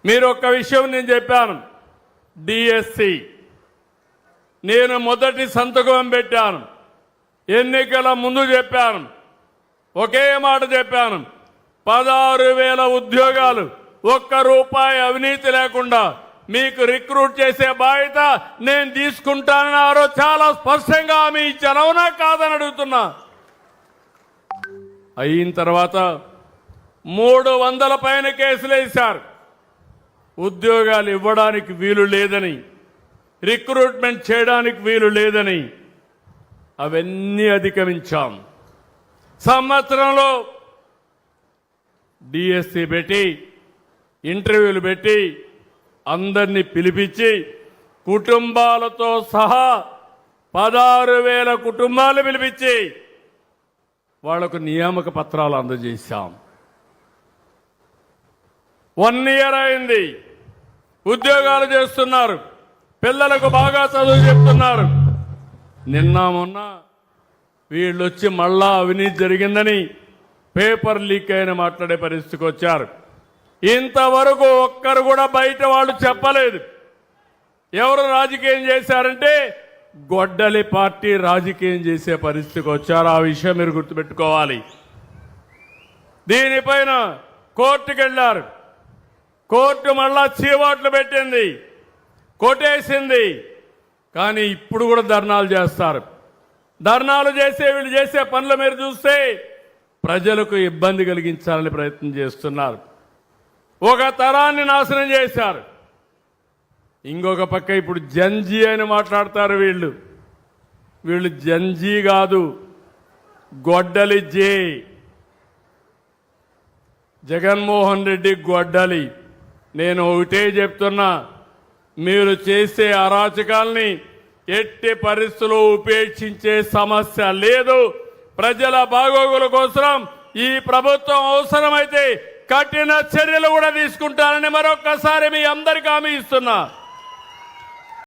మీరు ఒక్క విషయం నేను చెప్పాను, డిఎస్సి నేను మొదటి సంతకం పెట్టాను, ఎన్నికల ముందు చెప్పాను, ఒకే మాట చెప్పాను, 16,000 ఉద్యోగాలు, ఒక్క రూపాయి అవినీతి లేకుండా మీకు రిక్రూట్ చేసే బాధ్యత నేను తీసుకుంటానని ఆ రోజు చాలా స్పష్టంగా హామీ ఇచ్చాను. అవునా కాదని అడుగుతున్నా. అయిన తర్వాత 300 పైన కేసులు వేశారు. ఉద్యోగాలు ఇవ్వడానికి వీలు లేదని, రిక్రూట్మెంట్ చేయడానికి వీలు లేదని అవన్నీ అధిగమించాం. సంవత్సరంలో డిఎస్సి పెట్టి, ఇంటర్వ్యూలు పెట్టి, అందరినీ పిలిపించి కుటుంబాలతో సహా 16,000 కుటుంబాలు పిలిపించి వాళ్లకు నియామక పత్రాలు అందజేశాం. 1 ఇయర్ అయింది. ఉద్యోగాలు చేస్తున్నారు, పిల్లలకు బాగా చదువు చెప్తున్నారు. నిన్న మొన్న వీళ్ళొచ్చి మళ్ళా అవినీతి జరిగిందని పేపర్ లీక్ అయిన మాట్లాడే పరిస్థితికి వచ్చారు. ఇంతవరకు ఒక్కరు కూడా బయట వాళ్ళు చెప్పలేదు. ఎవరు రాజకీయం చేశారంటే గొడ్డలి పార్టీ రాజకీయం చేసే పరిస్థితికి వచ్చారు. ఆ విషయం మీరు గుర్తుపెట్టుకోవాలి. దీనిపైన కోర్టుకు వెళ్ళారు. కోర్టు మళ్ళా చీవాట్లు పెట్టింది, కొట్టేసింది. కానీ ఇప్పుడు కూడా ధర్నాలు చేస్తారు. ధర్నాలు చేసే వీళ్ళు చేసే పనులు మీరు చూస్తే ప్రజలకు ఇబ్బంది కలిగించాలని ప్రయత్నం చేస్తున్నారు. ఒక తరాన్ని నాశనం చేశారు. ఇంకొక పక్క ఇప్పుడు జంజీ అని మాట్లాడతారు. వీళ్ళు జంజీ కాదు, గొడ్డలి జే. జగన్మోహన్ రెడ్డి గొడ్డలి. నేను ఒకటే చెప్తున్నా, మీరు చేసే అరాచకాల్ని ఎట్టి పరిస్థితుల్లో ఉపేక్షించే సమస్య లేదు. ప్రజల బాగోగుల కోసం ఈ ప్రభుత్వం అవసరమైతే కఠిన చర్యలు కూడా తీసుకుంటారని మరొక్కసారి మీ అందరికీ హామీ ఇస్తున్నా.